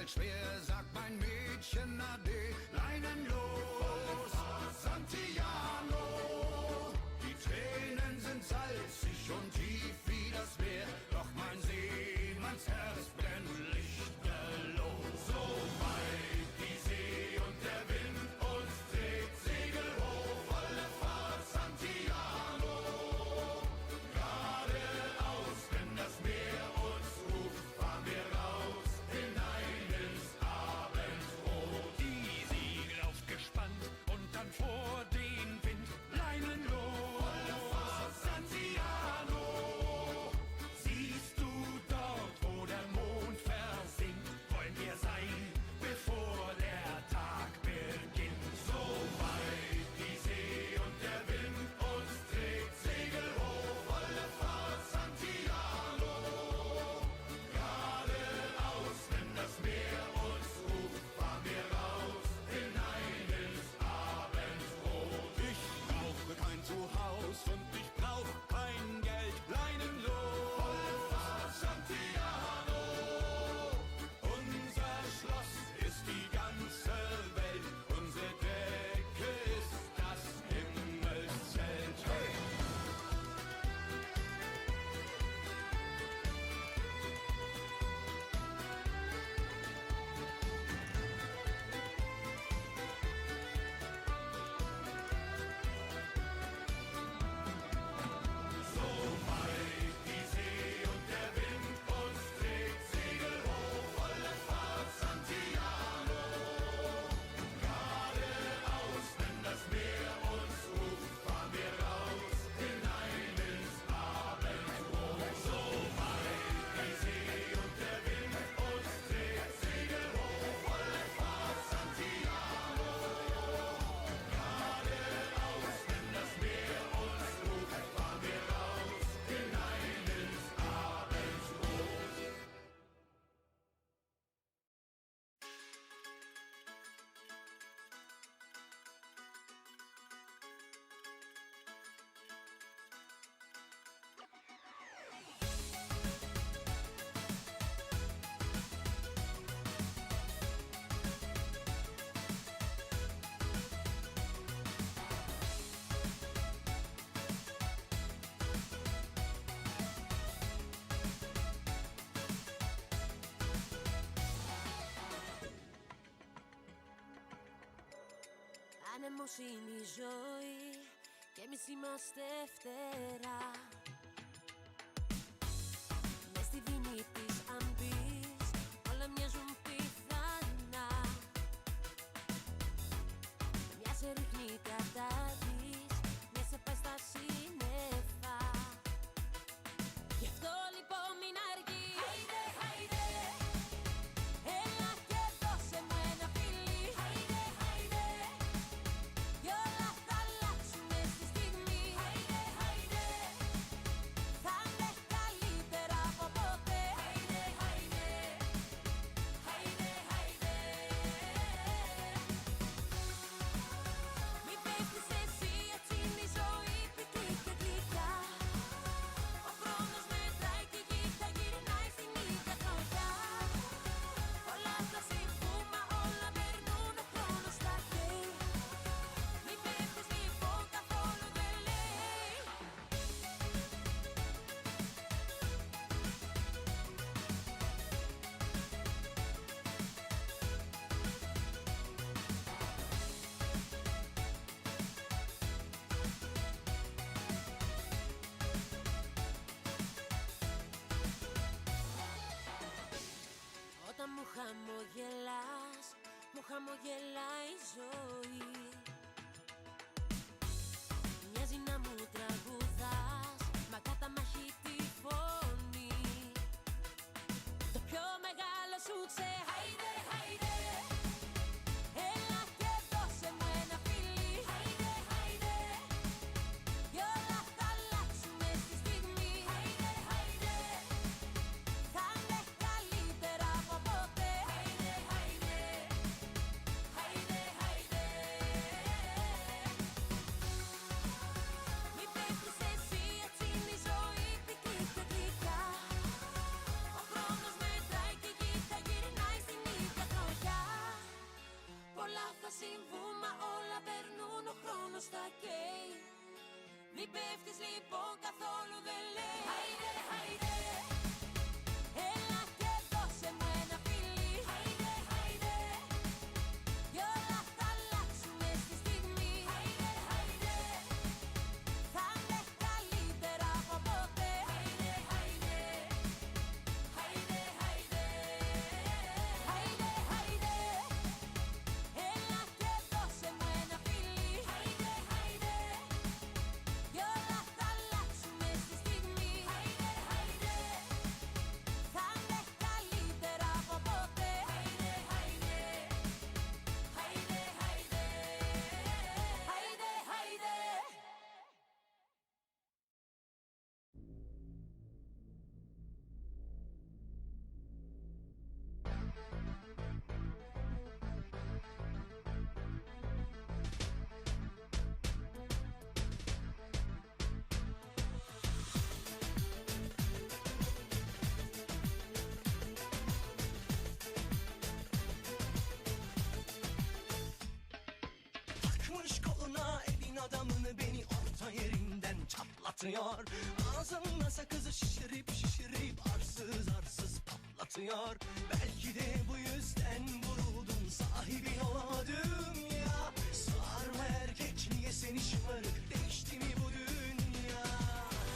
fällt schwer, sagt mein Mädchen Ade, Leinen los, Santiano. Die Tränen sind salzig und tief wie das Meer, doch mein Seemannsherz brennt lichterloh. So weit die See und der Wind uns trägt, Segel hoch, volle Fahrt, Santiano. Geradeaus, wenn das Meer uns ruft, fahren wir raus, hinein ins Abendrot. Die Segel aufgespannt und dann vor den Wind, Leinen los. Volle Fahrt, Santiano. Siehst du dort, wo der Mond versinkt, wollen wir sein, bevor der Tag beginnt. So weit die See und der Wind uns trägt, Segel hoch, volle Fahrt, Santiano. Geradeaus, wenn das Meer uns ruft, fahren wir raus, hinein ins Abendrot. Ich brauche kein Zuhause und ich brauche kein Geld, Leinen los. Volle Fahrt, Santiano. Unser Schloss ist die ganze Welt, unsere Decke ist das Himmelszelt. Hey! So weit die See und der Wind uns trägt, Segel hoch, volle Fahrt, Santiano. Geradeaus, wenn das Meer uns ruft, fahren wir raus, hinein ins Abendrot. So weit die See und der Wind uns trägt, Segel hoch, volle Fahrt, Santiano. Geradeaus, wenn das Meer uns ruft, fahren wir raus, hinein ins Abendrot. Άνεμος είναι η ζωή και εμείς είμαστε φτερά. Μες στη δίνη της αν πεις, όλα μοιάζουν πιθανά. Μια σε ρίχνει κατά της, μια σε πάει στα σύννεφα. Γι' αυτό λοιπόν μην αργείς. Χάιντε, χάιντε, έλα και δώσε μου ένα φιλί. Χάιντε, χάιντε, κι όλα θα αλλάξουνε στη στιγμή. Χάιντε, χάιντε, πόνος τα καίει. Μη πέφτεις λοιπόν, καθόλου δεν λέει. Χάιντε, χάιντε, έλα και δώσε μου ένα φιλί. Χάιντε, χάιντε, κι όλα θα αλλάξουνε στη στιγμή. Χάιντε, χάιντε, θα είναι καλύτερα από ποτέ. Χάιντε, χάιντε, χάιντε, χάιντε, χάιντε, χάιντε, έλα και δώσε μου ένα φιλί. Χάιντε, χάιντε, κι όλα θα αλλάξουνε στη στιγμή. Χάιντε, χάιντε, θα είναι καλύτερα από ποτέ. Χάιντε, χάιντε, χάιντε, χάιντε, χάιντε, χάιντε. Takmış koluna elin adamını, beni orta yerinden çatlatıyor. Ağzımda sakızı şişirip şişirip arsız arsız patlatıyor. Belki de bu yüzden vuruldum, sahibin olamadım ya. Sığar mı erkekliğe seni şımarık, değişti mi bu dünya?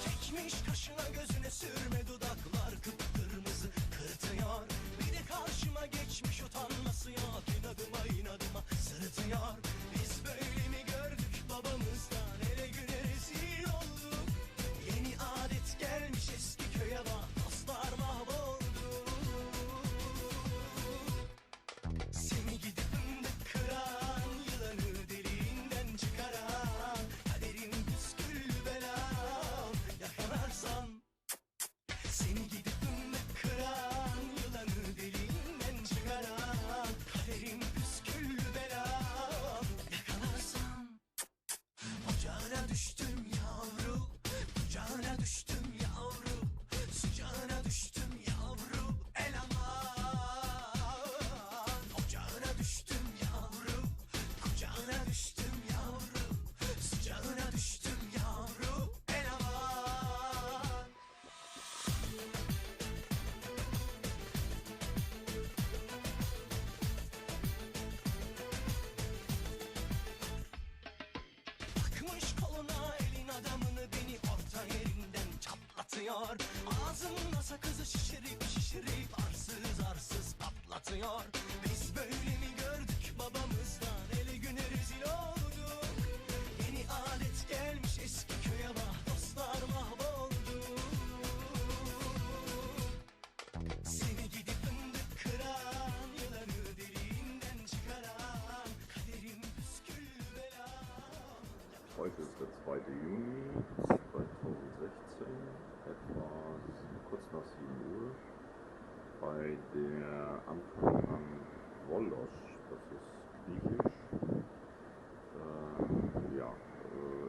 Çekmiş kaşına gözüne sürme, dudaklar kıpkırmızı kırıtıyor. Bir de karşıma geçmiş, utanması yok, inadıma inadıma sırıtıyor. Biz böyle mi gördük babamızdan, ele güne rezil olduk. Yeni adet gelmiş eski köye bak, dostlar mahvoldu. Seni gidip fındık kıran, yılanı deliğinden çıkaran, kaderin püsküllü belam, yakalarsan. Seni gidip fındık kıran, yılanı deliğinden çıkaran, kaderin püsküllü belam, yakalarsan. Ocağına düştüm yavru, kucağına düştüm yavru, sıcağına düştüm yavru, el aman. Ocağına düştüm yavru, kucağına düştüm yavru, sıcağına düştüm yavru, el aman. Takmış koluna elin adamını, beni orta yerinden çatlatıyor. Ağzımda sakızı şişirip şişirip arsız arsız patlatıyor. Biz böyle mi gördük babamızdan, ele güne rezil olduk. Yeni adet gelmiş eski köye bak, dostlar mahvoldu. Seni gidip fındık kıran, yılanı deliğinden çıkaran, kaderin püsküllü belam. Heute ist der 2. Juni 2016, etwa kurz nach 7 Uhr, bei der Ankunft am Volos, das ist griechisch.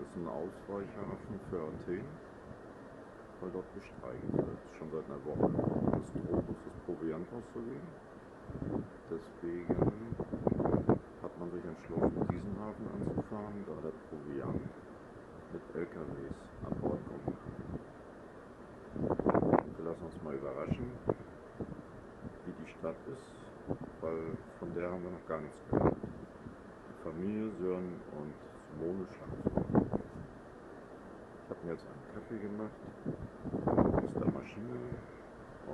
Ist ein Ausweichhafen für Athen, weil dort gestreikt wird, schon seit einer Woche. Es droht uns das Proviant auszugehen. Deswegen hat man sich entschlossen, diesen Hafen anzufahren, da der Proviant mit LKWs an Bord kommen kann. Wir lassen uns mal überraschen, wie die Stadt ist, weil von der haben wir noch gar nichts gehört. Die Familie Sören und Simone Schlagzeug. Ich habe mir jetzt einen Kaffee gemacht aus der Maschine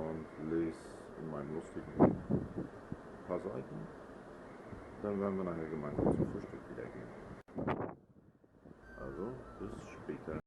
und lese in meinem lustigen paar Seiten. Dann werden wir nachher gemeinsam zum Frühstück wieder gehen. Also, bis später.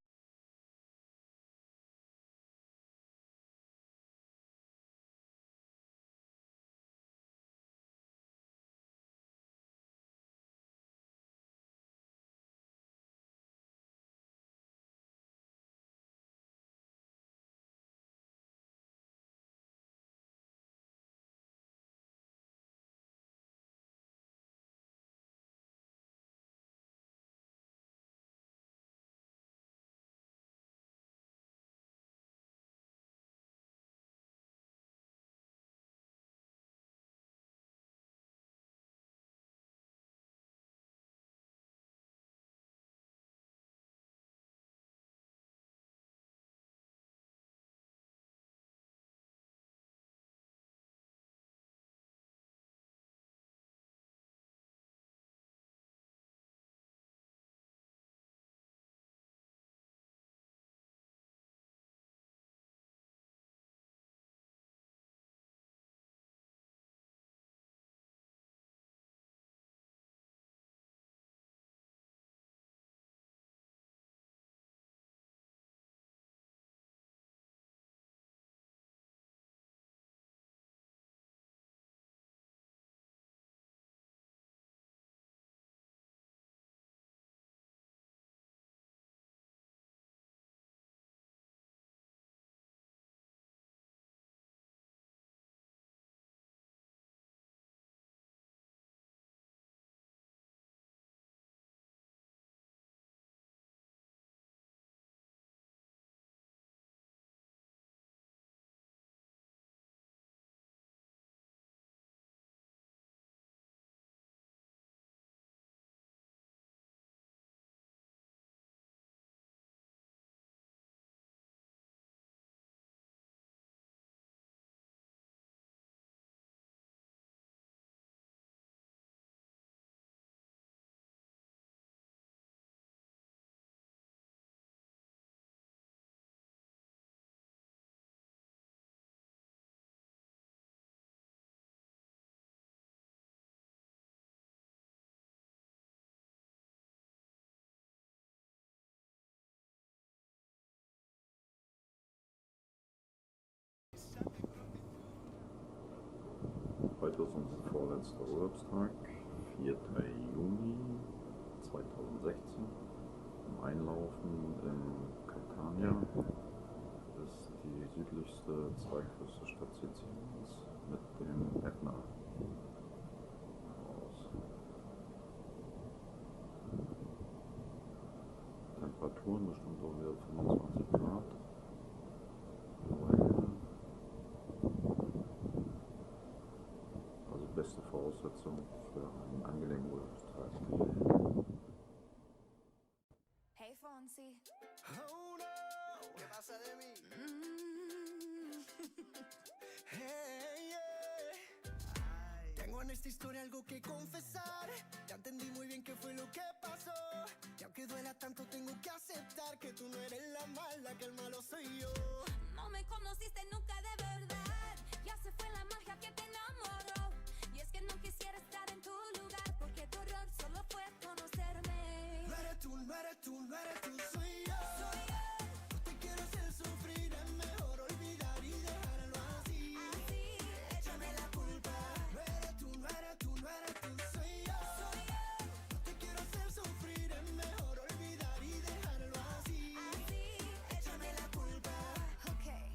letzter Urlaubstag, 4. Juni 2016, im Einlaufen in Catania. Das ist die südlichste, zweitgrößte Stadt Siziliens mit dem Ätna. Temperaturen bestimmt auch wieder 25 Grad. Also beste Voraussetzung für einen angenehmen Urlaubstag. Hey Fonsi. Oh no, ¿qué pasa de mí? Hey, yeah. Tengo en esta historia algo que confesar. Ya entendí muy bien qué fue lo que pasó. Y aunque duela tanto tengo que aceptar que tú no eres la mala, que el malo soy yo. No me conociste nunca de verdad. Ya se fue la magia que te enamoró. Y es que no quisiera estar en tu lugar, porque tu error solo fue conocerme. No eres tú, no eres tú, no eres tú, soy yo. No te quiero hacer sufrir, es mejor olvidar y dejarlo así. Échame la culpa. No eres tú, no eres tú, no eres tú, soy yo. No te quiero hacer sufrir, es mejor olvidar y dejarlo así. Échame la culpa. Okay,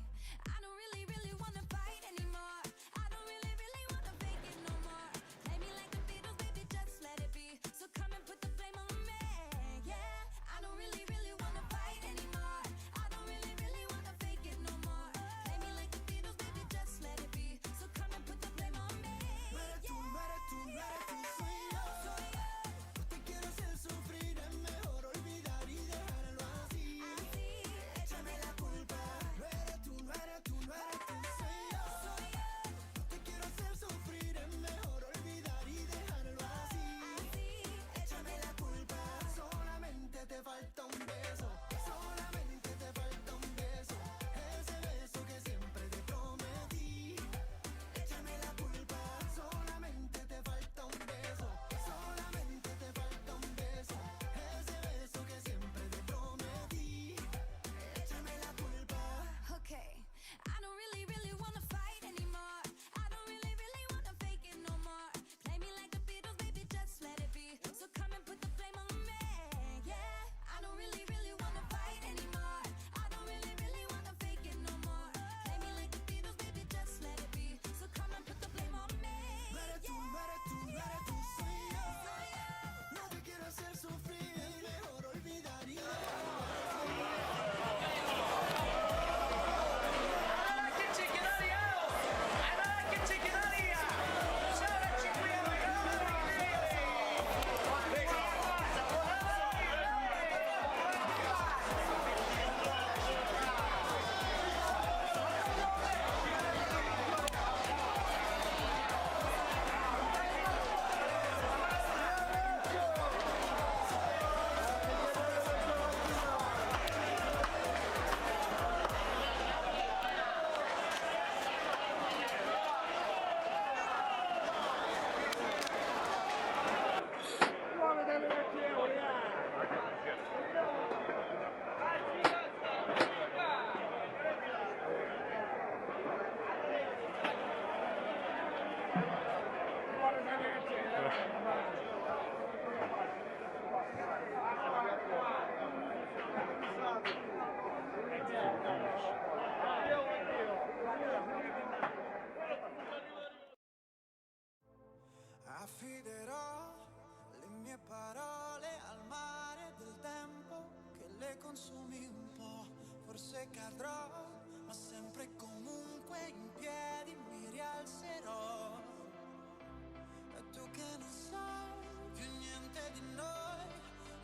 I don't really, really wanna fight anymore. I don't really, really wanna fake it no more. Play me like the Beatles, baby, just let it be. So come and put the blame on me, yeah. I don't really, really wanna fight anymore. I don't really, really wanna fake it no more. Play me like the Beatles, baby, just let it be. So come and put the blame on me, No eres tú, no eres tú, no eres tú, soy yo. No te quiero hacer sufrir, es mejor olvidar y dejarlo así. Échame la culpa. No eres tú, no eres tú, no eres tú, soy yo. No te quiero hacer sufrir, es mejor olvidar y dejarlo así. Échame la culpa. Solamente te falta un beso. Solamente te falta un beso. Ese beso que siempre te prometí. Échame la culpa. Solamente te falta un beso. Solamente te falta un beso. Ese beso que siempre te prometí. Échame la culpa. okay. I don't really, really wanna fight anymore. I don't really, really wanna fake it no more. Play me like the Beatles, baby, just let it be. So come and put the blame on me, yeah. I don't really, really wanna fight anymore. I don't really, really wanna fake it no more. Play me like the Beatles, baby, just let it be. So come and put the blame on me, No eres tú, no eres tú, no eres tú, soy yo. No te quiero hacer sufrir, mejor olvidar y affiderò le mie parole al mare del tempo che le consumi un po'. Forse cadrò, ma sempre e comunque in piedi mi rialzerò. E tu che non sai più niente di noi,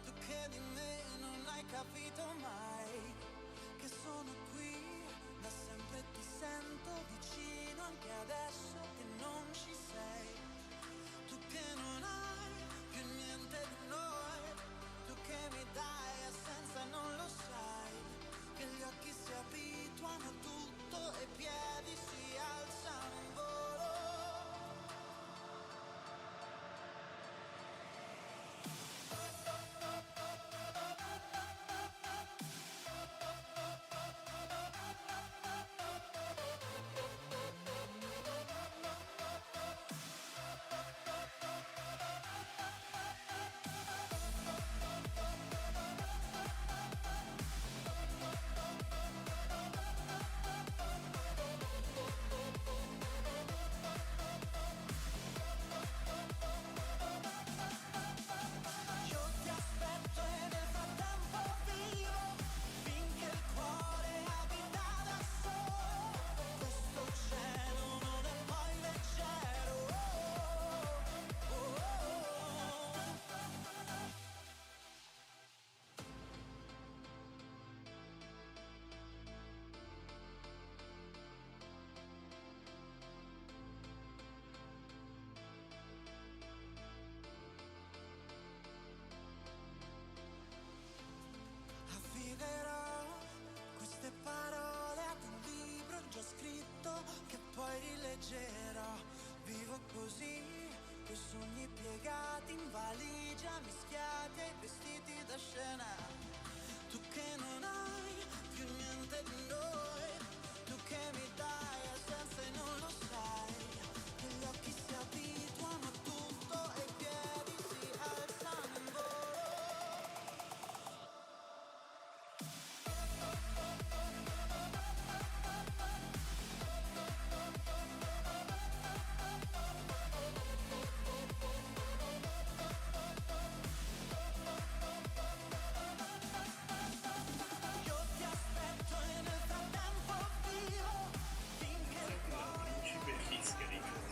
tu che di me non hai capito mai, che sono qui da sempre, ti sento vicino anche adesso che non ci sei. Tu che non hai più niente di noi, tu che mi dai assenza e non lo sai, che gli occhi si abituano a tutto e pieno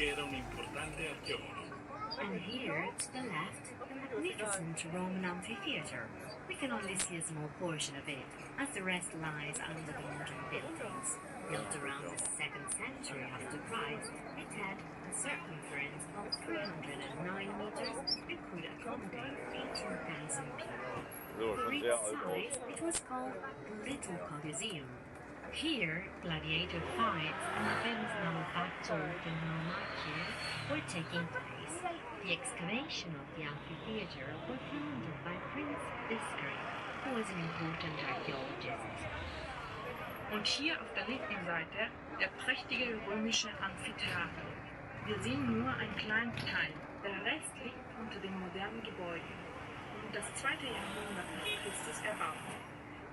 che era un importante archeologo. And here, to the left, the magnificent Roman amphitheater. We can only see a small portion of it, as the rest lies under the modern buildings. Built around the 2nd century after Christ, it had a circumference of 309 meters and could accommodate 18,000 people. For its size, it was called the Little Colosseum. Here, gladiator fights and the famous naval battle of the Naumachia were taking place. The excavation of the amphitheater was founded by Prince Biscari, who was an important archaeologist. Und hier auf der linken Seite der prächtige römische Amphitheater. Wir sehen nur einen kleinen Teil, der Rest liegt unter den modernen Gebäuden. Und das 2. Jahrhundert nach Christus erbaut.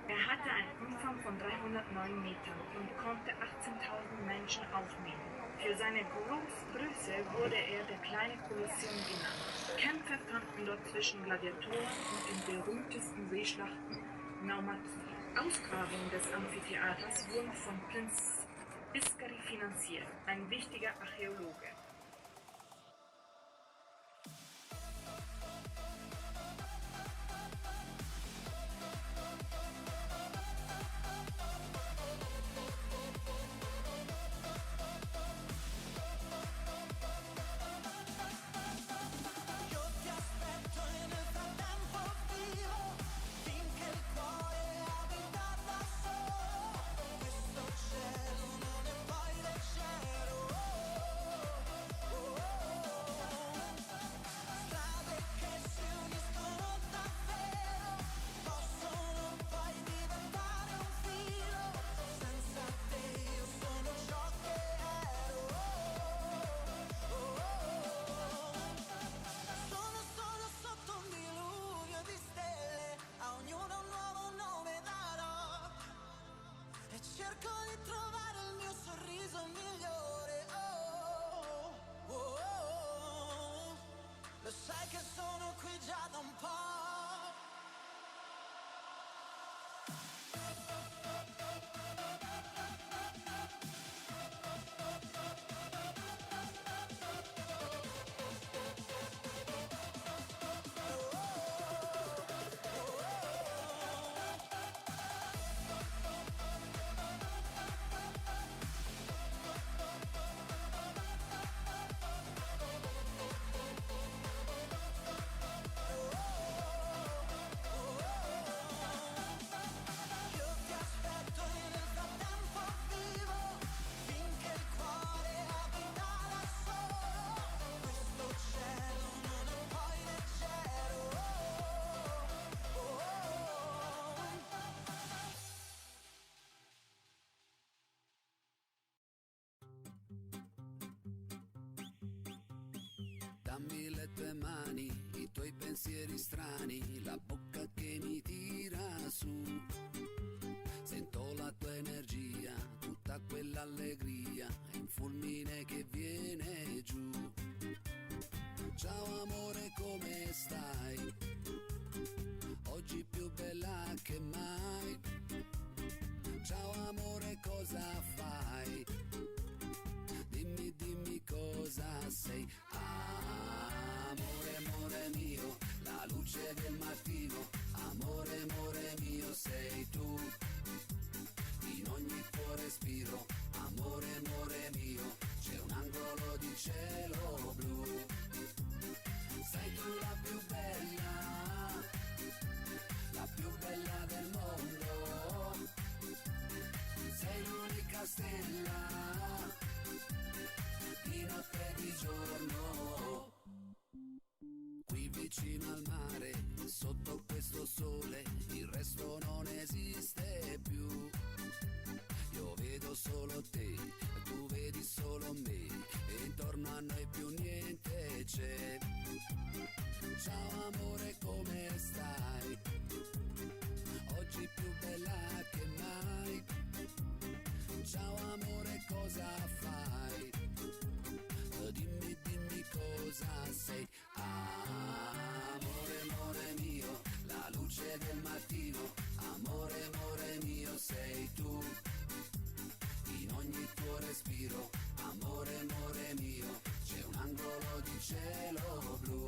Er hatte einen Umfang von 309 Metern und konnte 18.000 Menschen aufnehmen. Für seine Größe wurde er der kleine Kolosseum genannt. Kämpfe fanden dort zwischen Gladiatoren und den berühmtesten Seeschlachten Naumachia. Ausgrabungen des Amphitheaters wurden von Prinz Biscari finanziert, ein wichtiger Archäologe. Sai che sono qui già da un po'. Dammi le tue mani, i tuoi pensieri strani, la bocca che mi tira su. Sento la tua energia, tutta quell'allegria, è un fulmine che viene giù. Ciao amore, come stai? Oggi più bella che mai. Ciao amore, cosa fai? Dimmi, dimmi cosa sei. Amore, amore mio, la luce del mattino. Amore, amore mio, sei tu. In ogni tuo respiro. Amore, amore mio, c'è un angolo di cielo blu. Sei tu la più bella del mondo. Sei l'unica stella, di notte e di giorno. Qui vicino al mare, sotto questo sole, il resto non esiste più. Io vedo solo te, tu vedi solo me, e intorno a noi più niente c'è. Ciao amore, come stai? Oggi più bella che mai. Ciao amore, cosa fai? Dimmi, dimmi cosa sei. Amore, amore mio, la luce del mattino. Amore, amore mio, sei tu. In ogni tuo respiro. Amore, amore mio, angolo di cielo blu.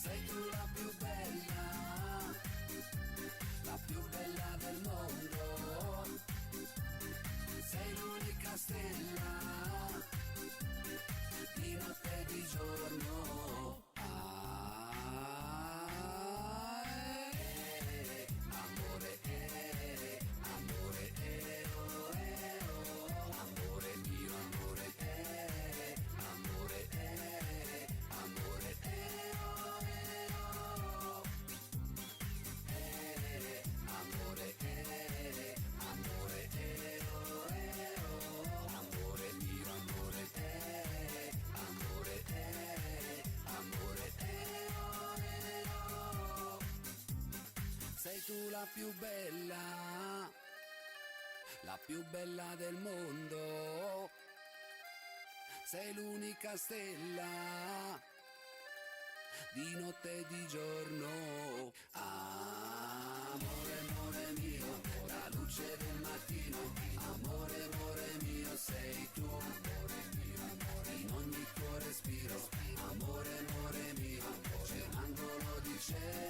Sei tu la più bella del mondo. Sei l'unica stella, di notte e di giorno. Amore, amore, oh, amore mio, amore, amore, amore, oh, amore, amore, amore mio, amore, amore, amore, sei tu la più bella del mondo. Sei l'unica stella, di notte e di giorno. Amore, amore mio, la luce del mattino. Amore, amore mio, sei tu. In ogni tuo respiro. Amore, amore mio, c'è un angolo di cielo